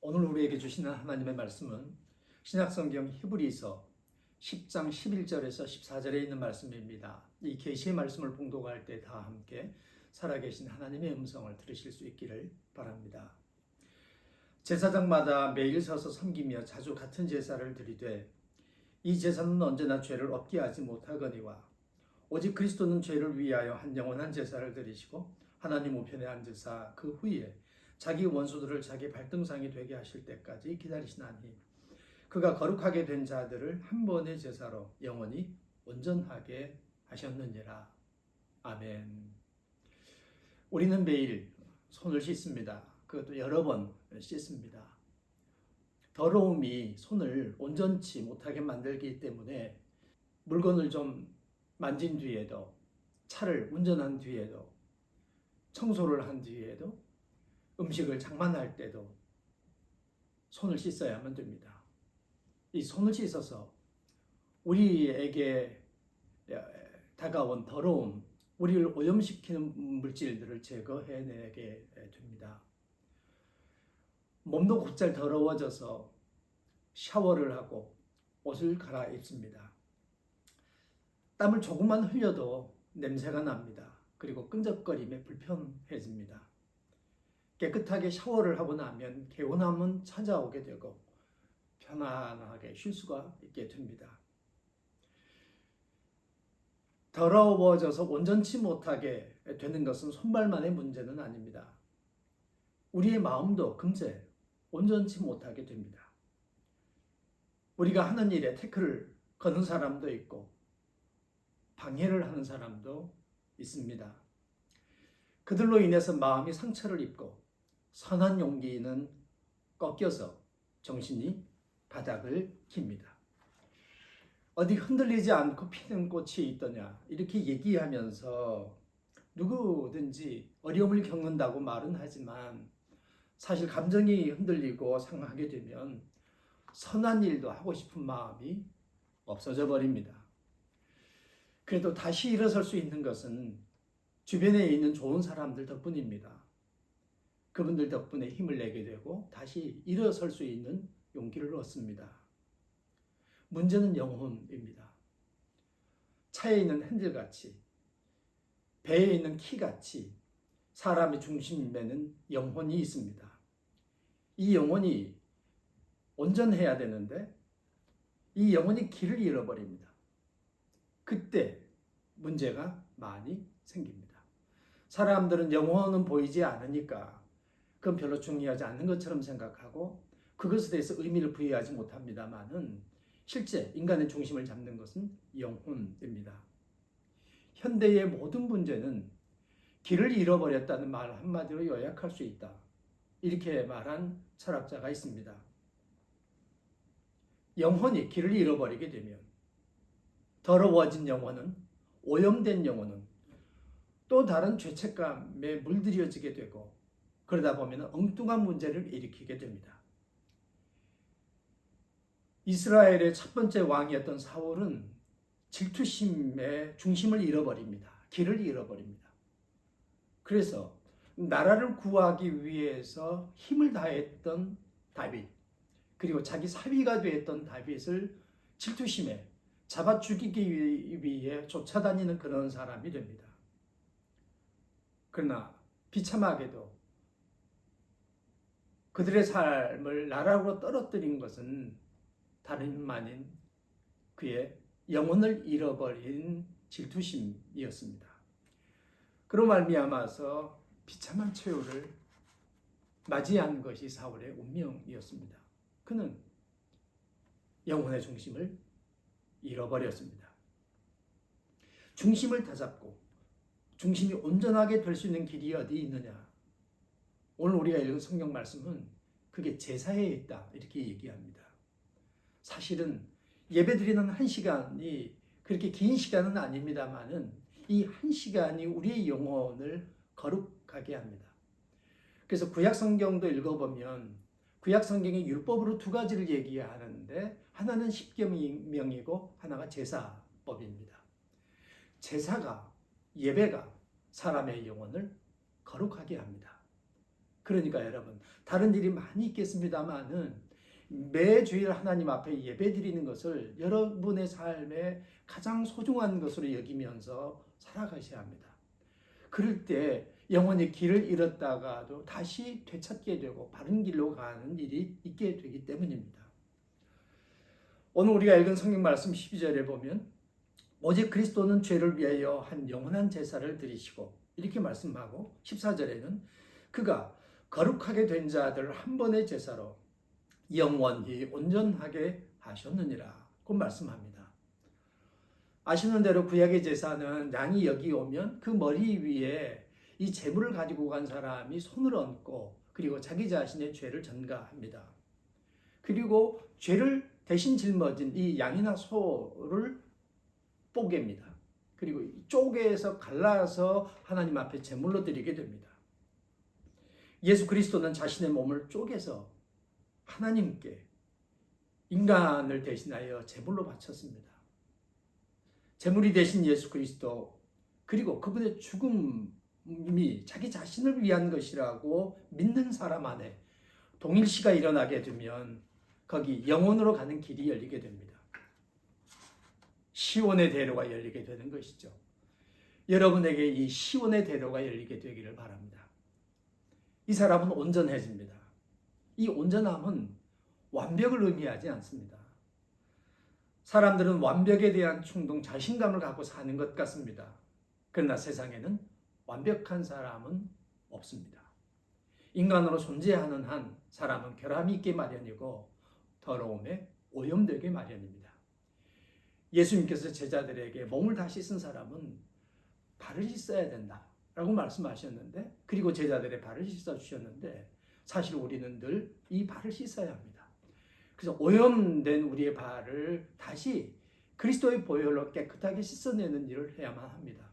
오늘 우리에게 주시는 하나님의 말씀은 신약성경 히브리서 10장 11절에서 14절에 있는 말씀입니다. 이 계시의 말씀을 봉독할 때 다 함께 살아계신 하나님의 음성을 들으실 수 있기를 바랍니다. 제사장마다 매일 서서 섬기며 자주 같은 제사를 드리되 이 제사는 언제나 죄를 없게 하지 못하거니와 오직 그리스도는 죄를 위하여 한 영원한 제사를 드리시고 하나님 우편에 앉으사 그 후에 자기 원수들을 자기 발등상이 되게 하실 때까지 기다리시나니 그가 거룩하게 된 자들을 한 번의 제사로 영원히 온전하게 하셨느니라. 아멘. 우리는 매일 손을 씻습니다. 그것도 여러 번 씻습니다. 더러움이 손을 온전치 못하게 만들기 때문에 물건을 좀 만진 뒤에도, 차를 운전한 뒤에도, 청소를 한 뒤에도, 음식을 장만할 때도 손을 씻어야만 됩니다. 이 손을 씻어서 우리에게 다가온 더러움, 우리를 오염시키는 물질들을 제거해내게 됩니다. 몸도 곧잘 더러워져서 샤워를 하고 옷을 갈아입습니다. 땀을 조금만 흘려도 냄새가 nap니다. 그리고 끈적거림에 불편해집니다. 깨끗하게 샤워를 하고 나면 개운함은 찾아오게 되고 편안하게 쉴 수가 있게 됩니다. 더러워져서 온전치 못하게 되는 것은 손발만의 문제는 아닙니다. 우리의 마음도 금세 온전치 못하게 됩니다. 우리가 하는 일에 태클을 거는 사람도 있고 방해를 하는 사람도 있습니다. 그들로 인해서 마음이 상처를 입고 선한 용기는 꺾여서 정신이 바닥을 깁니다. 어디 흔들리지 않고 피는 꽃이 있더냐 이렇게 얘기하면서 누구든지 어려움을 겪는다고 말은 하지만 사실 감정이 흔들리고 상하게 되면 선한 일도 하고 싶은 마음이 없어져 버립니다. 그래도 다시 일어설 수 있는 것은 주변에 있는 좋은 사람들 덕분입니다. 그분들 덕분에 힘을 내게 되고 다시 일어설 수 있는 용기를 얻습니다. 문제는 영혼입니다. 차에 있는 핸들같이 배에 있는 키같이 사람의 중심에는 영혼이 있습니다. 이 영혼이 온전해야 되는데 이 영혼이 길을 잃어버립니다. 그때 문제가 많이 생깁니다. 사람들은 영혼은 보이지 않으니까 그건 별로 중요하지 않는 것처럼 생각하고 그것에 대해서 의미를 부여하지 못합니다만은 실제 인간의 중심을 잡는 것은 영혼입니다. 현대의 모든 문제는 길을 잃어버렸다는 말 한마디로 요약할 수 있다. 이렇게 말한 철학자가 있습니다. 영혼이 길을 잃어버리게 되면 더러워진 영혼은, 오염된 영혼은 또 다른 죄책감에 물들여지게 되고 그러다 보면 엉뚱한 문제를 일으키게 됩니다. 이스라엘의 첫 번째 왕이었던 사울은 질투심의 중심을 잃어버립니다. 길을 잃어버립니다. 그래서 나라를 구하기 위해서 힘을 다했던 다윗, 그리고 자기 사위가 되었던 다윗을 질투심에 잡아 죽이기 위해 쫓아다니는 그런 사람이 됩니다. 그러나 비참하게도 그들의 삶을 나락으로 떨어뜨린 것은 다름 아닌 그의 영혼을 잃어버린 질투심이었습니다. 그로 말미암아서 비참한 최후를 맞이한 것이 사울의 운명이었습니다. 그는 영혼의 중심을 잃어버렸습니다. 중심을 다잡고 중심이 온전하게 될 수 있는 길이 어디 있느냐? 오늘 우리가 읽은 성경 말씀은 그게 제사에 있다 이렇게 얘기합니다. 사실은 예배드리는 한 시간이 그렇게 긴 시간은 아닙니다만은 이 한 시간이 우리의 영혼을 거룩하게 합니다. 그래서 구약 성경도 읽어보면 구약 성경의 율법으로 두 가지를 얘기하는데 하나는 십계명이고 하나가 제사법입니다. 제사가 예배가 사람의 영혼을 거룩하게 합니다. 그러니까 여러분, 다른 일이 많이 있겠습니다만은 매주일 하나님 앞에 예배드리는 것을 여러분의 삶의 가장 소중한 것으로 여기면서 살아가셔야 합니다. 그럴 때 영혼의 길을 잃었다가도 다시 되찾게 되고 바른 길로 가는 일이 있게 되기 때문입니다. 오늘 우리가 읽은 성경 말씀 12절에 보면 오직 그리스도는 죄를 위하여 한 영원한 제사를 드리시고 이렇게 말씀하고 14절에는 그가 거룩하게 된 자들 한 번의 제사로 영원히 온전하게 하셨느니라 고 말씀합니다. 아시는 대로 구약의 제사는 양이 여기 오면 그 머리 위에 이 제물을 가지고 간 사람이 손을 얹고 그리고 자기 자신의 죄를 전가합니다. 그리고 죄를 대신 짊어진 이 양이나 소를 뽀갭니다. 그리고 쪼개서 갈라서 하나님 앞에 제물로 드리게 됩니다. 예수 그리스도는 자신의 몸을 쪼개서 하나님께 인간을 대신하여 제물로 바쳤습니다. 제물이 되신 예수 그리스도 그리고 그분의 죽음이 자기 자신을 위한 것이라고 믿는 사람 안에 동일시가 일어나게 되면 거기 영혼으로 가는 길이 열리게 됩니다. 시온의 대로가 열리게 되는 것이죠. 여러분에게 이 시온의 대로가 열리게 되기를 바랍니다. 이 사람은 온전해집니다. 이 온전함은 완벽을 의미하지 않습니다. 사람들은 완벽에 대한 충동, 자신감을 갖고 사는 것 같습니다. 그러나 세상에는 완벽한 사람은 없습니다. 인간으로 존재하는 한 사람은 결함이 있게 마련이고 더러움에 오염되게 마련입니다. 예수님께서 제자들에게 몸을 다 씻은 사람은 발을 씻어야 된다라고 말씀하셨는데 그리고 제자들의 발을 씻어 주셨는데 사실 우리는 늘 이 발을 씻어야 합니다. 그래서 오염된 우리의 발을 다시 그리스도의 보혈로 깨끗하게 씻어내는 일을 해야만 합니다.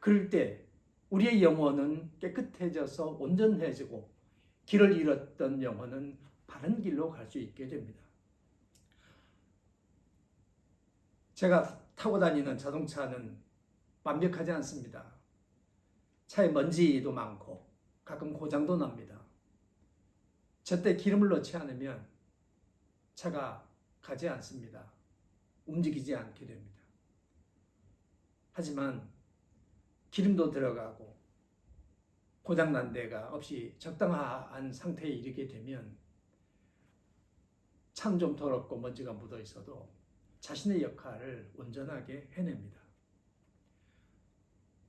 그럴 때 우리의 영혼은 깨끗해져서 온전해지고 길을 잃었던 영혼은 바른 길로 갈 수 있게 됩니다. 제가 타고 다니는 자동차는 완벽하지 않습니다. 차에 먼지도 많고 가끔 고장도 납니다. 제때 기름을 넣지 않으면 차가 가지 않습니다. 움직이지 않게 됩니다. 하지만 기름도 들어가고 고장난 데가 없이 적당한 상태에 이르게 되면 차는 좀 더럽고 먼지가 묻어 있어도 자신의 역할을 온전하게 해냅니다.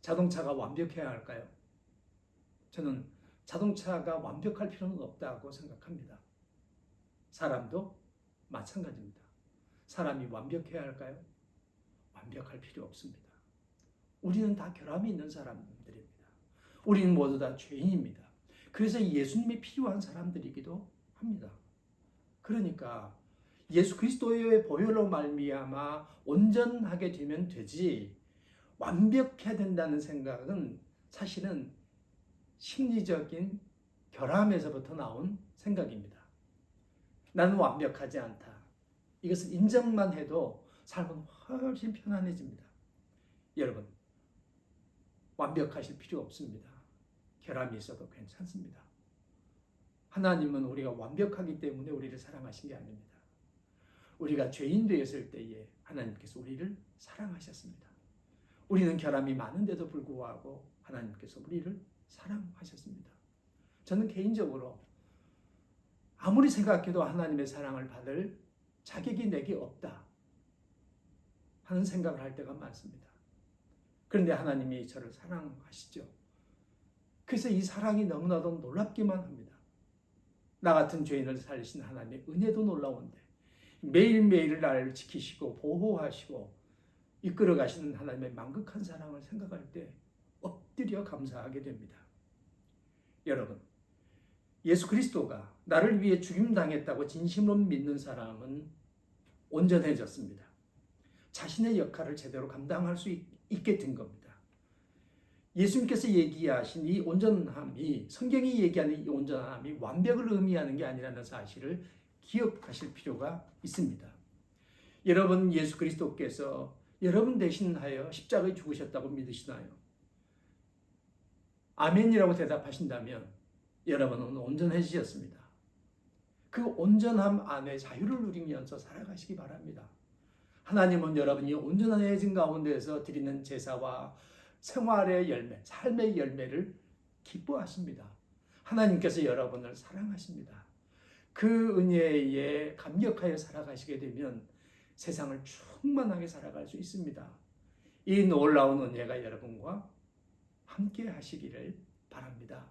자동차가 완벽해야 할까요? 저는 자동차가 완벽할 필요는 없다고 생각합니다. 사람도 마찬가지입니다. 사람이 완벽해야 할까요? 완벽할 필요 없습니다. 우리는 다 결함이 있는 사람들입니다. 우리는 모두 다 죄인입니다. 그래서 예수님이 필요한 사람들이기도 합니다. 그러니까 예수 그리스도의 보혈로 말미암아 온전하게 되면 되지 완벽해야 된다는 생각은 사실은 심리적인 결함에서부터 나온 생각입니다. 나는 완벽하지 않다. 이것을 인정만 해도 삶은 훨씬 편안해집니다. 여러분, 완벽하실 필요 없습니다. 결함이 있어도 괜찮습니다. 하나님은 우리가 완벽하기 때문에 우리를 사랑하신 게 아닙니다. 우리가 죄인 되었을 때에 하나님께서 우리를 사랑하셨습니다. 우리는 결함이 많은데도 불구하고 하나님께서 우리를 사랑하셨습니다. 저는 개인적으로 아무리 생각해도 하나님의 사랑을 받을 자격이 내게 없다 하는 생각을 할 때가 많습니다. 그런데 하나님이 저를 사랑하시죠. 그래서 이 사랑이 너무나도 놀랍기만 합니다. 나 같은 죄인을 살리신 하나님의 은혜도 놀라운데 매일매일 나를 지키시고 보호하시고 이끌어 가시는 하나님의 만극한 사랑을 생각할 때 엎드려 감사하게 됩니다. 여러분, 예수 그리스도가 나를 위해 죽임당했다고 진심으로 믿는 사람은 온전해졌습니다. 자신의 역할을 제대로 감당할 수 있게 된 겁니다. 예수님께서 얘기하신 이 온전함이, 성경이 얘기하는 이 온전함이 완벽을 의미하는 게 아니라는 사실을 기억하실 필요가 있습니다. 여러분, 예수 그리스도께서 여러분 대신하여 십자가에 죽으셨다고 믿으시나요? 아멘이라고 대답하신다면 여러분은 온전해지셨습니다. 그 온전함 안에 자유를 누리면서 살아가시기 바랍니다. 하나님은 여러분이 온전해진 가운데에서 드리는 제사와 생활의 열매, 삶의 열매를 기뻐하십니다. 하나님께서 여러분을 사랑하십니다. 그 은혜에 감격하여 살아가시게 되면 세상을 충만하게 살아갈 수 있습니다. 이 놀라운 은혜가 여러분과 함께 하시기를 바랍니다.